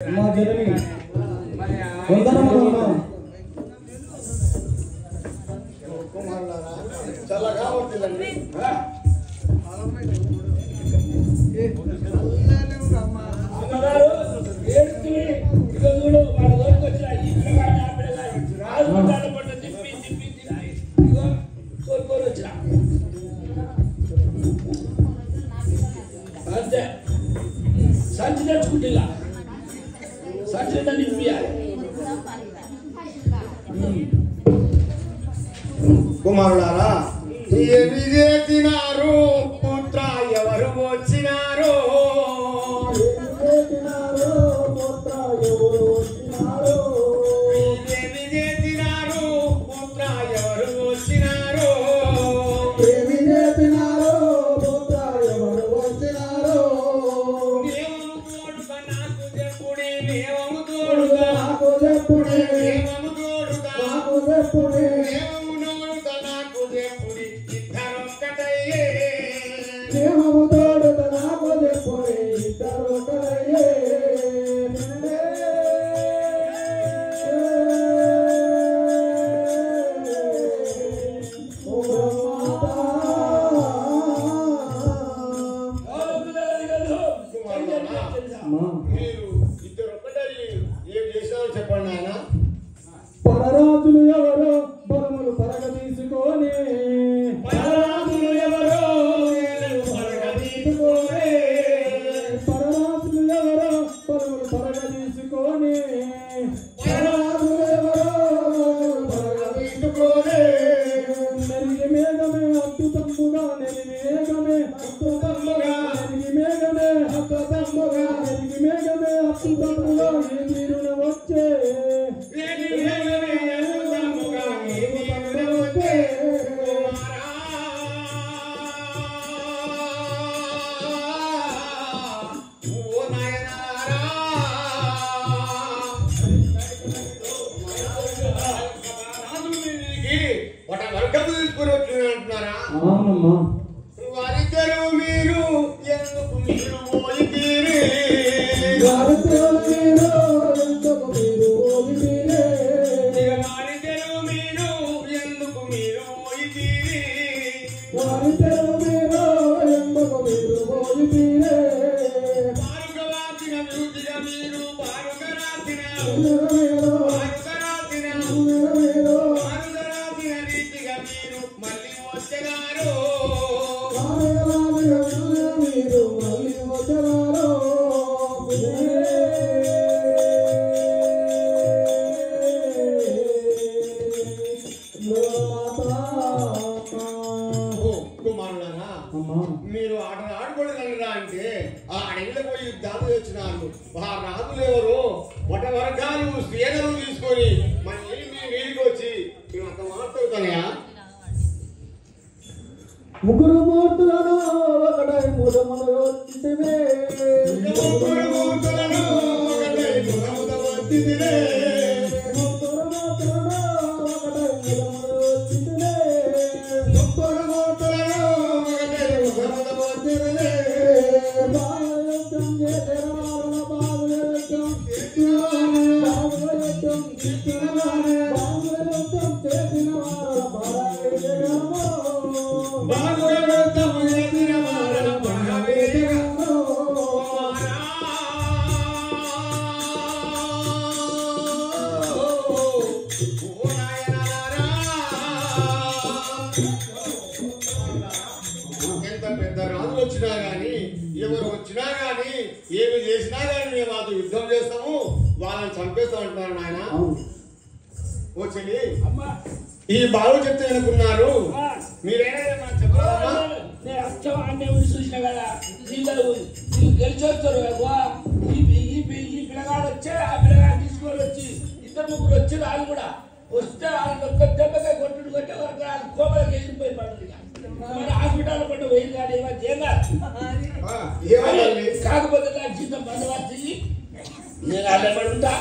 మా జనని వందనములు కుమారులారా చల్లగా ఉంటుందండి. అంతే సంచి తెచ్చుకుంటా సంచి నింపియాలి. కుమారులారా ఏమి చేసినారు పుత్ర ఎవరు వచ్చినారు ఏమి చేసినారు పుత్ర ఎవరు వచ్చినారు దేవము తోడుగా నాకు చెప్పుడే దేవము తోడుగా నాకు చెప్పుడే దేవము తోడుగా నాకు చెప్పుడే దేవము తోడుగా నాకు చెప్పుడి ఇద్దరొక్కటయ్యే దేవము తోడుగా నాకు చెప్పుడే ఇద్దరొక్కటయ్యే మీరు ఇద్దరొక్కటయ్యి ఏం చేసినారో చెప్పండి ఆయన పరరాజులు ఎవరో బలములు పరగ తీసుకొని పరరాజులు ఎవరో పరగ తీసుకొని పరరాజులు ఎవరో బలములు పరగ తీసుకొని పరరాజులు ఎవరో పరగ తీసుకొని నెరిగి మేఘమే అద్భుతముగా నెరిగి మేఘమే అద్భుతముగా నెరిగి మేఘమే అద్భుతముగా నెరిగి మేఘమే అద్భుతముగా ఏ తీరున వచ్చే అవునమ్మా వారిద్దరు మీరు ఎందుకు మీరు పోయితీరి వారిద్దరు మీరు ఎందుకు మీరు పోయితీరి వారిద్దరు మీరు ఎందుకు మీరు పోయితీరి వారిద్దరు మీరు ఎందుకు మీరు పోయితీరి బారుగా రాసిన వృద్ధిగా మీరు బారుగా రాసిన రీతిగా మీరు మళ్ళీ వచ్చారు మీరు మళ్ళీ వచ్చారు కుమారులారా మీరు ఆటలు ఆడుకోవడం అంటే ఆ అడవిలో పోయి యుద్ధాలు వచ్చినారు ఆ రాజులు ఎవరు వట వర్గాలు స్త్రీలను తీసుకొని మన నీళ్ళకి వచ్చి మేము అంత మాట్లాడుతానయా ముగ్గురు మూర్తులను ఒకటై ముదములు వచ్చితివే ముగ్గురు మూర్తులను ఒకటై ముదములు వచ్చితివే ముగ్గురు మూర్తులను ఒకటై ముదములు వచ్చితివే ముగ్గురు మూర్తులను ఒకటై ముదములు వచ్చితివే బాలయుద్ధం చేసేవారు బాలయుద్ధం బాలయుద్ధం బాలయుద్ధం చేసిన వారు బాలయుద్ధము భాగవతం ఎదిన వార భావేయము ఓ నాయనారా ఎంత పెద్ద రాజులు వచ్చినా గాని ఎవరు వచ్చినా గాని ఏమి చేసినా గాని మేము వాళ్ళతో యుద్ధం చేస్తాము వాళ్ళని చంపేస్తాం అంటున్నారు నాయన వచ్చి అమ్మా ఈ బాలు చెప్తే అనుకున్నారు మీరేనా చెప్పాలమ్మా నేను అచ్చం అన్నీ ఉండి చూసినా కదా వీళ్ళు గెలిచొస్తారు కదా ఈ పిల్లగాడు వచ్చే ఆ పిల్లగాడు తీసుకొని వచ్చి ఇద్దరు ముగ్గురు వచ్చి వాళ్ళు కూడా వస్తే వాళ్ళు ఒక్క దెబ్బగా కొట్టుడు కొట్టే వరకు వాళ్ళు కోపలకి వెళ్ళిపోయి పడుతుంది మరి హాస్పిటల్ పట్టు పోయింది కానీ ఏమన్నాలి కాకపోతే నాకు జీతం బందవాసి నేను అల్లబడి ఉంటా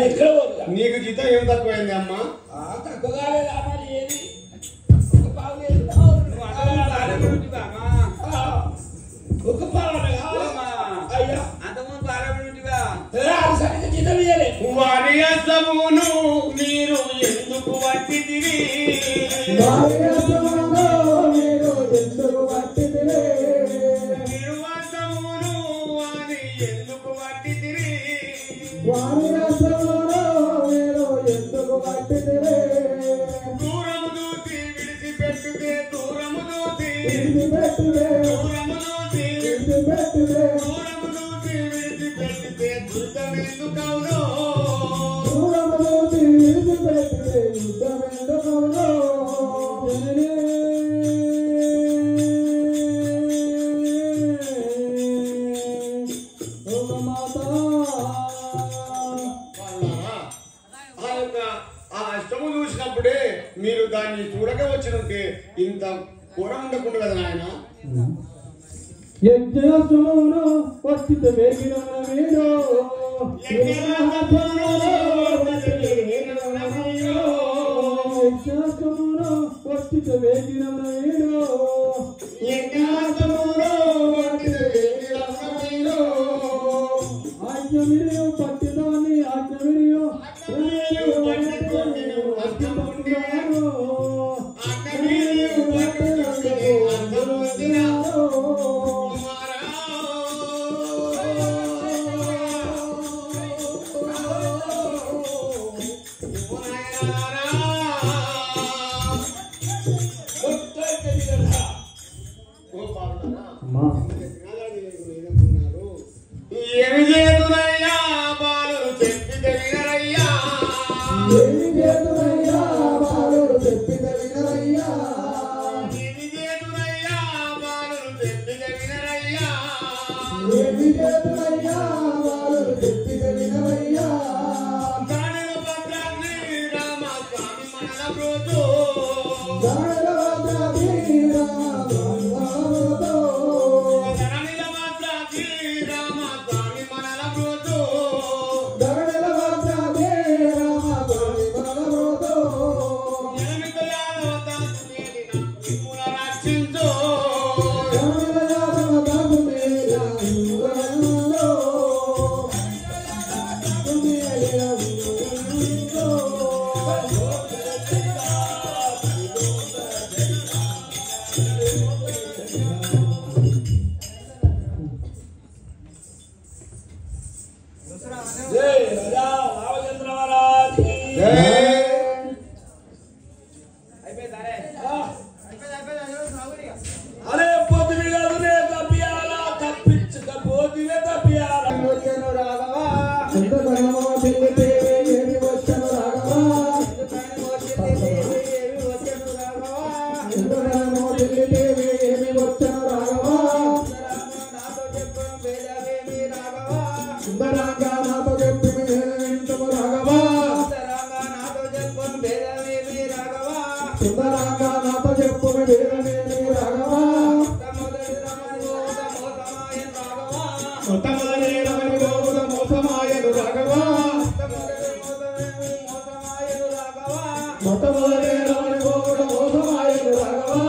ఎక్కడ నీకు జీతం ఏం తక్కువైంది అమ్మా తక్కువగా లేదు అమ్మాలి ఏది ఒక పావు అయ్యా అంతకుముందు బాగా జీతమియలే వారి అసమును మీరు ఎందుకు వట్టిదిరి వారి అసమును మీరు ఎందుకు వట్టిదిరి మీరు అసమును వారి ఎందుకు వట్టిదిరి వారి అసమును మీరు ఎందుకు వట్టిదిరి దూరము దూసి విడిచిపెట్టుదే దూరము దూసి విడిచిపెట్టుదే దూరము దూసి విడిచిపెట్టుదే దూరము దూసి విడిచిపెట్టుదే దుర్గమెందుకవునో దూరము దూసి విడిచిపెట్టుదే యుద్ధమెందుకవునో ఆ అష్టము చూసినప్పుడే మీరు దాన్ని చూడక వచ్చినట్టే ఇంత కూర ఉండకుండా కదా నాయన యజ్ఞాసమును వస్తిత వేగిన వీడో యజ్ఞాసమును వస్తిత వేగిన వీడో ఆజ్ఞమిరియో పట్టిదాన్ని ఆజ్ఞమిరియో ఏమి చేతునయ్యా బాలురు చెప్పితే వినరయ్యా ఏమి చేతునయ్యా బాలురు చెప్పితే వినరయ్యా ఏమి చేతునయ్యా బాలురు చెప్పితే వినరయ్యా ఏమి చేతునయ్యా బాలురు చెప్పితే వినరయ్యా దానిల భద్రాద్రి రామ స్వామి మనల బ్రోతు దానిల భద్రాద్రి రామ దానిల భద్రాద్రి రామ స్వామి మనల బ్రోతు దానిల భద్రాద్రి రామ మనల బ్రోతు ఎనిమిదయాల దాసునేలిన మిమ్ముల రక్షించు దానిల దాసునే రాములో జై రాజా రామచంద్ర మహారాజ్ కి అరే పొద్దువి కాదునే తప్పియాలా తప్పించక పోతివే తప్పియాలా వచ్చెను రాఘవా చింతకర్మో పిల్లితే ఏమి వచ్చెను రాఘవా చింతకర్మో పిల్లితే ఏమి వచ్చెను రాఘవా సుందరంగా నాతో చెప్పి వింటము రాఘవా సుందరంగా నాతో చెప్పు వేదమేమి రాఘవా మొట్టమొదటి గోవుల మోసమాయను రాఘవా మొట్టమొదటి గోవుల మోసమాయను రాఘవా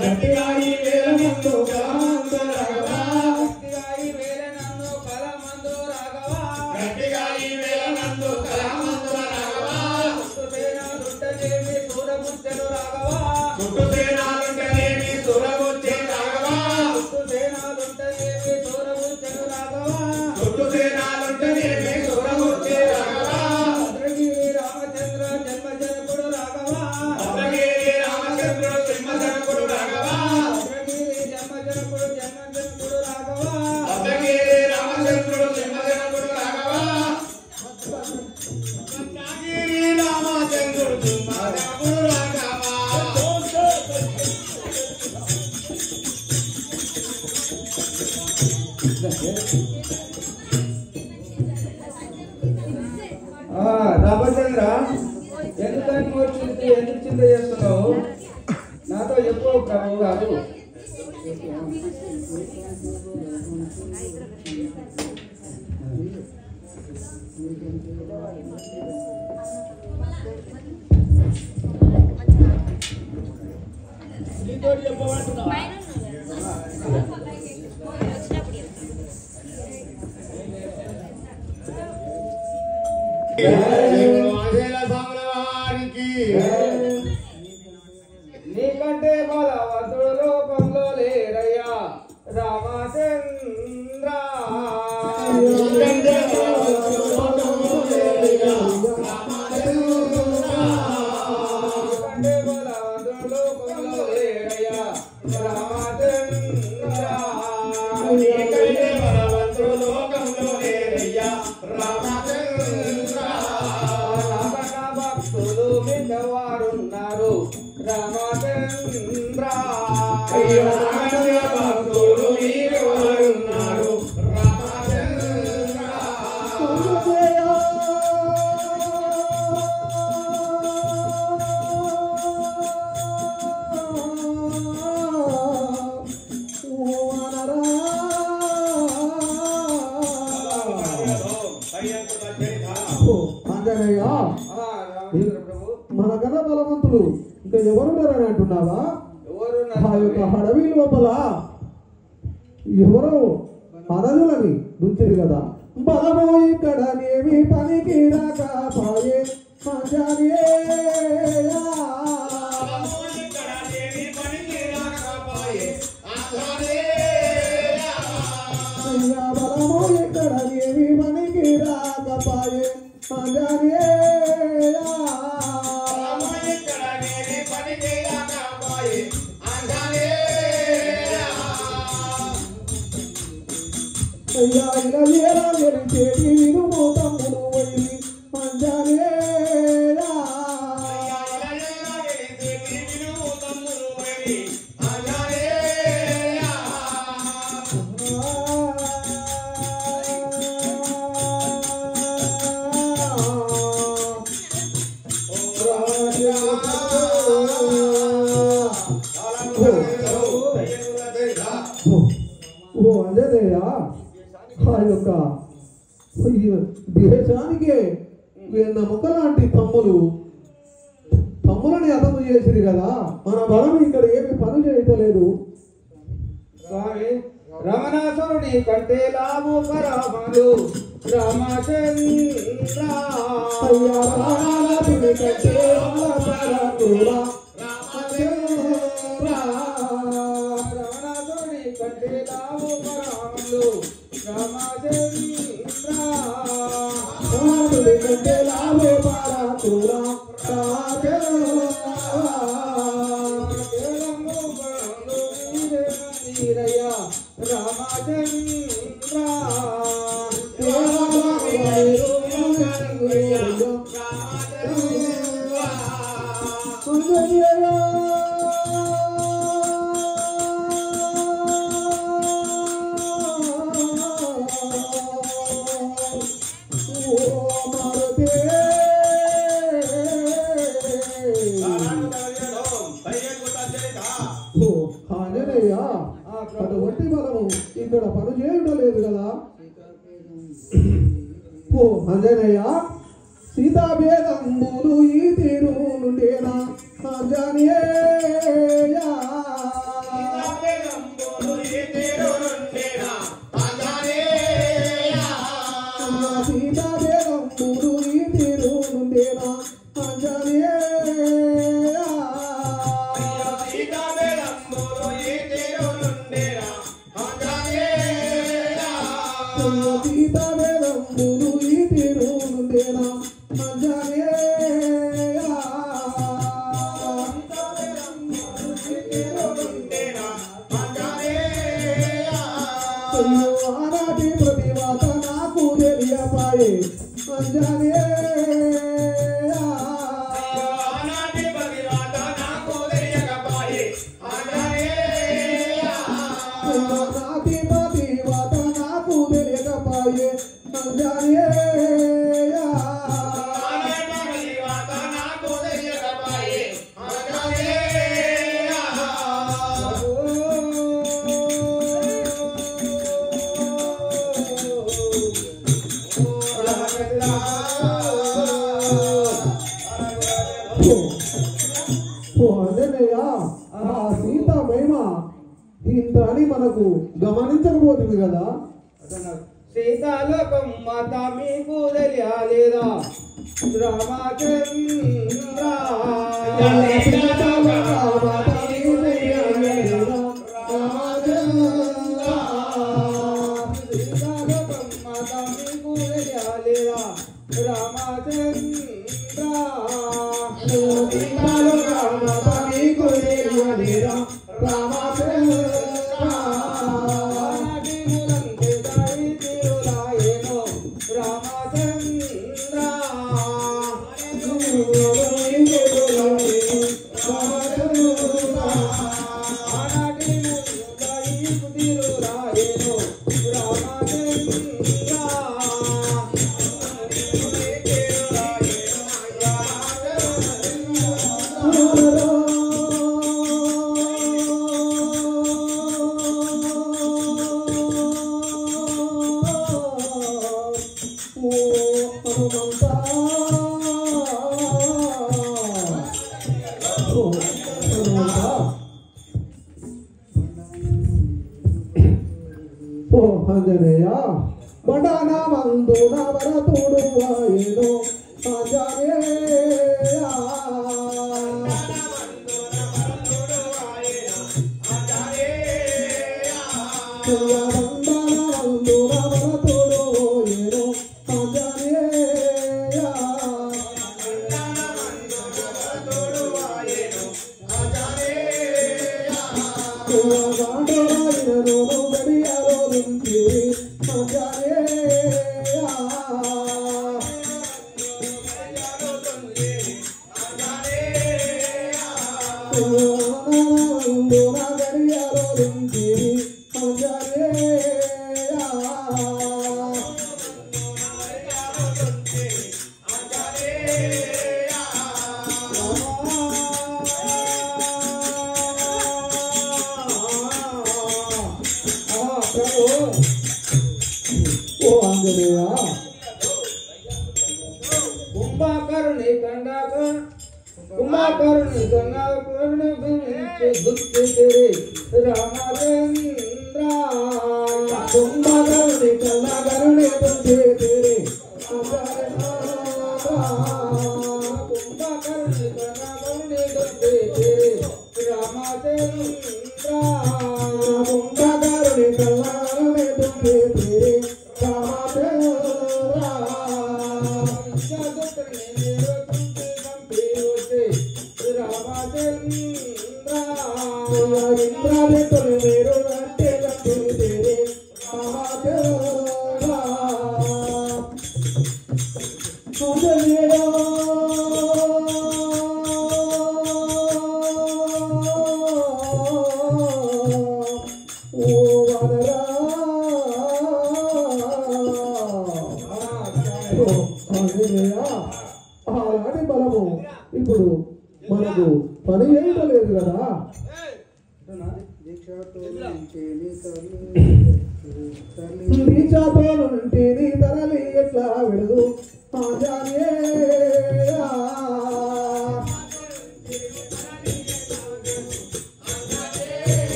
గట్టిగా ఈ వేల మందు కలమందు రాఘవా గట్టిగా ఈ వేల మందు కలమందు రాఘవా చుట్టూ సేనాలుంటేనేమి సురగొచ్చే రాఘవా చుట్టూ సేనాలుంటేనేమి సురగొచ్చే రాఘవా భద్రగిరి రామచంద్రుడు సింహజనకుడు రాఘవా భద్రగిరి రామచంద్రుడు సింహజనకుడు రాఘవా రామచంద్ర ఎందుకని వచ్చింది ఎందుకు చింత చేస్తున్నావు నాతో చెప్పు ప్రభు గారు నీతో చెప్పమంటున్నా నీకంటే బలవంతుడు లోకంలో లేరయ్యా రామచంద్ర నీకంటే బలవంతుడు లోకంలో లేరయ్యా రామచంద్ర భక్తులు మిగవారున్నారు రామచంద్ర భక్తులు మిగవారున్నారు రామచంద్ర మన కథ బలవంతులు ఇంకా ఎవరున్నారని అంటున్నావా? ఆ యొక్క అడవి లోపల ఎవరో అడవులని దుంచిరు కదా. బలమో ఇక్కడనేమి పనికి రాకపాయే బలమో ఇక్కడనేమి పనికి రాకపాయే దేశానికి నమ్మక లాంటి తమ్ములని అర్థం చేసిరు కదా. మన బలం ఇక్కడ ఏమి పని చేయటలేదు స్వామి. రమణాసురుని కంటే లాభకరములు రామచంద్ర రమణాసురుని కంటే లాభకరములు రమణాసురుని కంటే లాభకరములు రామచంద్ర కంటే లాభకరములు అటువంటి బలము ఇక్కడ పని చేయడం లేదు కదా. ఓ అంజనయ్య, సీతాభేదంబులు ఈ తీరు నుండేనా అంజనేయ సీతాభేదంబులు ఈ తీరు నుండేనా అంజనేయ ప్రతివాత నాకు తెలియపాయే సీత మహిమ ఇంత అని మనకు గమనించకపోతుంది కదా. సీతాలోకం మాత మీకు తెలియలేదా Ramachandra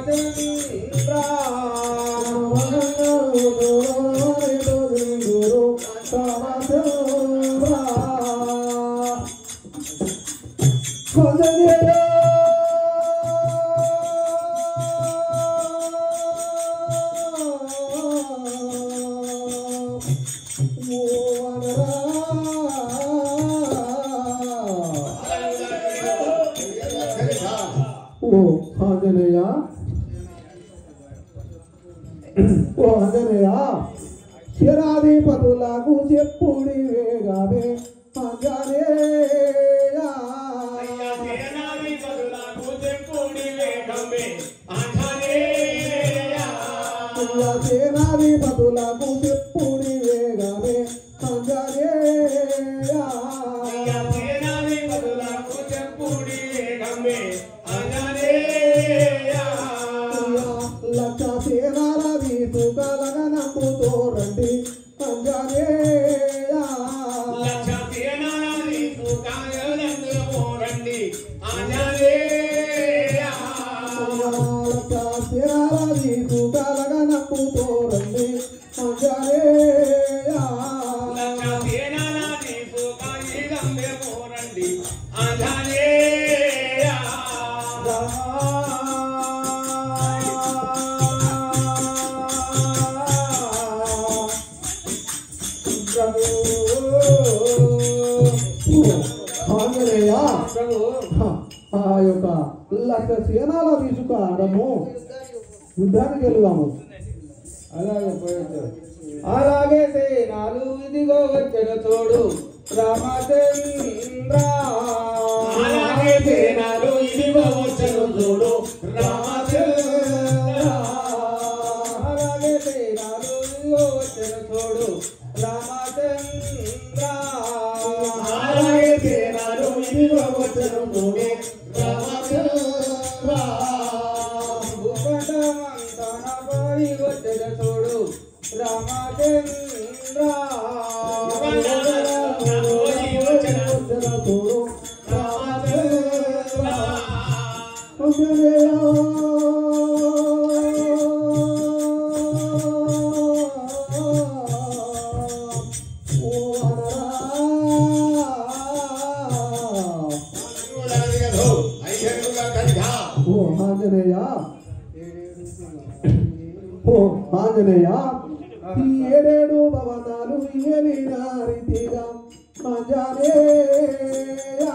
రామచంద్ర ఓ ఆంజనేయ శరాధిపతులకు చెప్పుడి వేగమే ఆంజనేయ సేనాధిపతులకు చెప్పుడి వేగమే ఆంజనేయ లక్ష సేనాల వీసుకలగనంపుతో రండి ఆంజనేయ లక్ష సేనాల వీసుకలగనంపుతో రండి ఆంజనేయ ఆంజనేయ ఆ యొక్క లక్ష సేనాల తీసుకురావడము యుద్ధానికి వెళ్దాము. అలాగే పోయించారు. అలాగే సేనాలు ఇదిగో వచ్చెను చూడు రామచంద్ర అలాగే సేనాలు ఇదిగో వచ్చెను చూడు రామచంద్ర అలాగే సేనాలు ఇదిగో వచ్చెను చూడు రామచంద్ర అలాగే సేనాలు ఇదిగో వచ్చెను చూడు రామచంద్ర భూపటమంతనపై వచ్చెను చూడు రామచంద్ర ఆంజనేయ ఈ ఏడేడు భవనాలు ఏలిన రీతిగా ఆంజనేయ